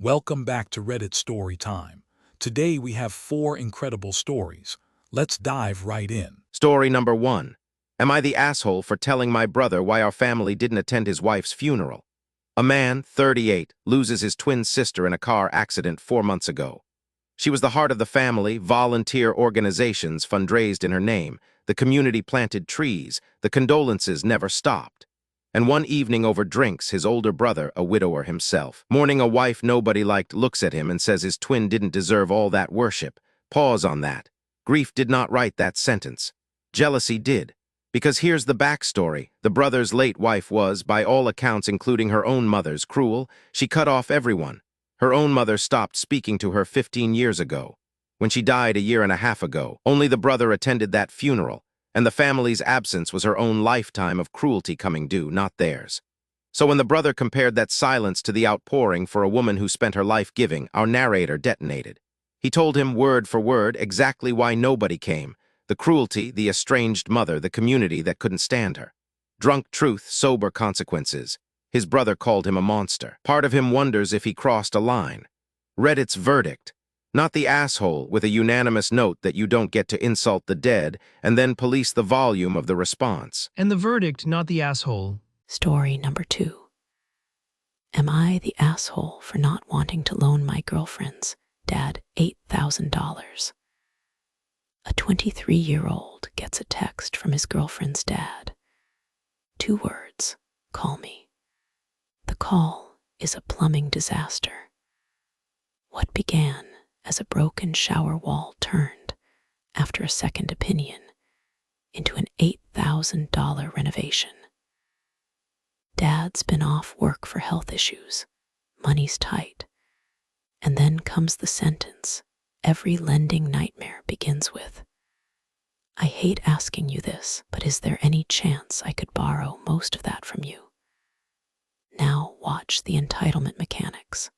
Welcome back to Reddit Story Time. Today we have 4 incredible stories. Let's dive right in. Story number 1. Am I the asshole for telling my brother why our family didn't attend his wife's funeral? A man, 38, loses his twin sister in a car accident 4 months ago. She was the heart of the family. Volunteer organizations fundraised in her name. The community planted trees. The condolences never stopped. And one evening over drinks, his older brother, a widower himself, mourning a wife nobody liked, looks at him and says his twin didn't deserve all that worship. Pause on that. Grief did not write that sentence. Jealousy did. Because here's the backstory. The brother's late wife was, by all accounts including her own mother's, cruel. She cut off everyone. Her own mother stopped speaking to her 15 years ago. When she died a year and a half ago, only the brother attended that funeral, and the family's absence was her own lifetime of cruelty coming due, not theirs. So when the brother compared that silence to the outpouring for a woman who spent her life giving, our narrator detonated. He told him word for word exactly why nobody came. The cruelty, the estranged mother, the community that couldn't stand her. Drunk truth, sober consequences. His brother called him a monster. Part of him wonders if he crossed a line. Reddit's verdict. Not the asshole, with a unanimous note that you don't get to insult the dead and then police the volume of the response. And the verdict, not the asshole. Story number 2. Am I the asshole for not wanting to loan my girlfriend's dad $8,000? A 23-year-old gets a text from his girlfriend's dad. 2 words, call me. The call is a plumbing disaster. What began as a broken shower wall turned, after a second opinion, into an $8,000 renovation. Dad's been off work for health issues. Money's tight. And then comes the sentence every lending nightmare begins with. I hate asking you this, but is there any chance I could borrow most of that from you? Now watch the entitlement mechanics.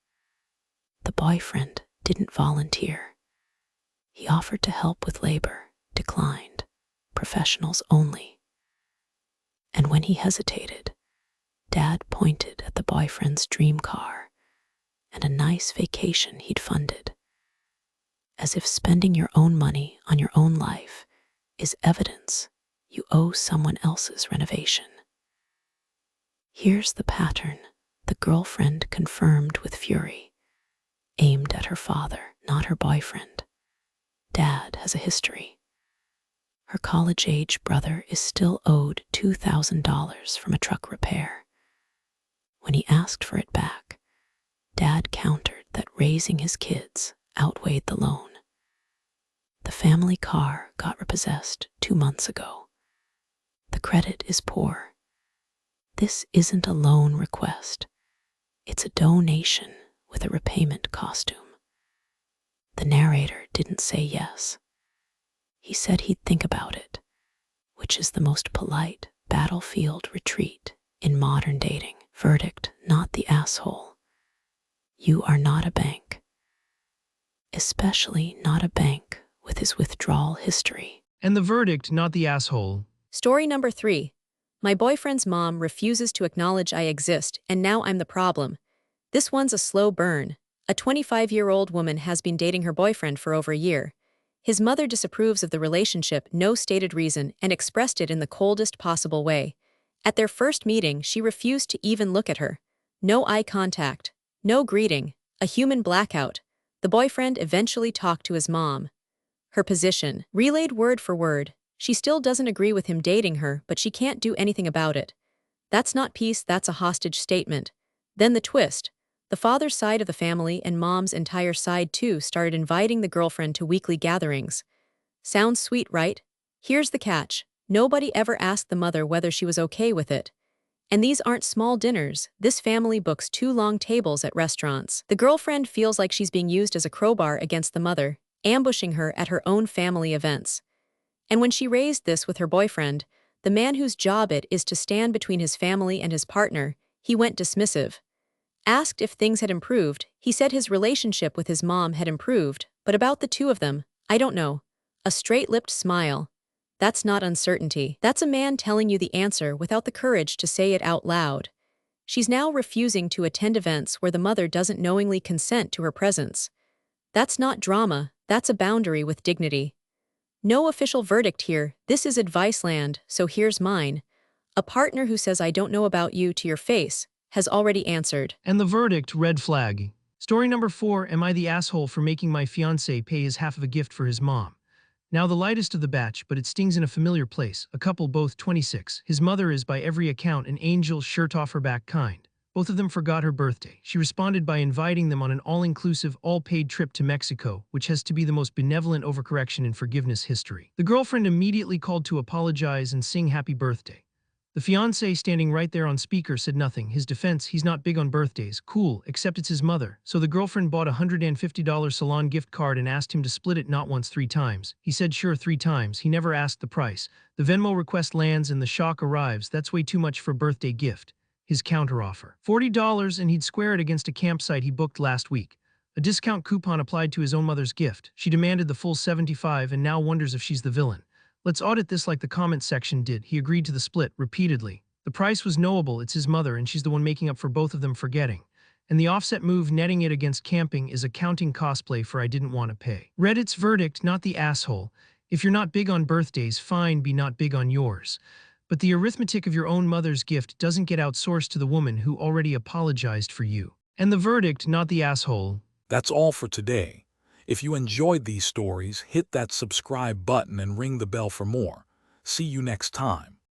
The boyfriend didn't volunteer. He offered to help with labor, declined, professionals only. And when he hesitated, Dad pointed at the boyfriend's dream car and a nice vacation he'd funded, as if spending your own money on your own life is evidence you owe someone else's renovation. Here's the pattern the girlfriend confirmed with fury, aimed at her father, not her boyfriend. Dad has a history. Her college-age brother is still owed $2,000 from a truck repair. When he asked for it back, Dad countered that raising his kids outweighed the loan. The family car got repossessed 2 months ago. The credit is poor. This isn't a loan request. It's a donation with a repayment costume. The narrator didn't say yes. He said he'd think about it, which is the most polite battlefield retreat in modern dating. Verdict, not the asshole. You are not a bank. Especially not a bank with his withdrawal history. And the verdict, not the asshole. Story number 3. My boyfriend's mom refuses to acknowledge I exist, and now I'm the problem. This one's a slow burn. A 25-year-old woman has been dating her boyfriend for over a year. His mother disapproves of the relationship, no stated reason, and expressed it in the coldest possible way. At their first meeting, she refused to even look at her. No eye contact, no greeting, a human blackout. The boyfriend eventually talked to his mom. Her position, relayed word for word. She still doesn't agree with him dating her, but she can't do anything about it. That's not peace, that's a hostage statement. Then the twist. The father's side of the family and mom's entire side too started inviting the girlfriend to weekly gatherings. Sounds sweet, right? Here's the catch. Nobody ever asked the mother whether she was okay with it. And these aren't small dinners. This family books 2 long tables at restaurants. The girlfriend feels like she's being used as a crowbar against the mother, ambushing her at her own family events. And when she raised this with her boyfriend, the man whose job it is to stand between his family and his partner, he went dismissive. Asked if things had improved, he said his relationship with his mom had improved, but about the 2 of them, I don't know. A straight-lipped smile. That's not uncertainty. That's a man telling you the answer without the courage to say it out loud. She's now refusing to attend events where the mother doesn't knowingly consent to her presence. That's not drama, that's a boundary with dignity. No official verdict here, this is advice land, so here's mine. A partner who says I don't know about you to your face has already answered. And the verdict, red flag. Story number 4, am I the asshole for making my fiancé pay his half of a gift for his mom? Now the lightest of the batch, but it stings in a familiar place. A couple both 26. His mother is by every account an angel, shirt off her back kind. Both of them forgot her birthday. She responded by inviting them on an all-inclusive, all-paid trip to Mexico, which has to be the most benevolent overcorrection in forgiveness history. The girlfriend immediately called to apologize and sing happy birthday. The fiancé, standing right there on speaker, said nothing. His defense, he's not big on birthdays. Cool, except it's his mother. So the girlfriend bought a $150 salon gift card and asked him to split it not once, 3 times. He said sure 3 times. He never asked the price. The Venmo request lands and the shock arrives. That's way too much for a birthday gift. His counteroffer, $40, and he'd square it against a campsite he booked last week. A discount coupon applied to his own mother's gift. She demanded the full $75 and now wonders if she's the villain. Let's audit this like the comment section did. He agreed to the split repeatedly. The price was knowable, it's his mother and she's the one making up for both of them forgetting. And the offset move netting it against camping is accounting cosplay for I didn't want to pay. Reddit's verdict, not the asshole. If you're not big on birthdays, fine, be not big on yours. But the arithmetic of your own mother's gift doesn't get outsourced to the woman who already apologized for you. And the verdict, not the asshole. That's all for today. If you enjoyed these stories, hit that subscribe button and ring the bell for more. See you next time.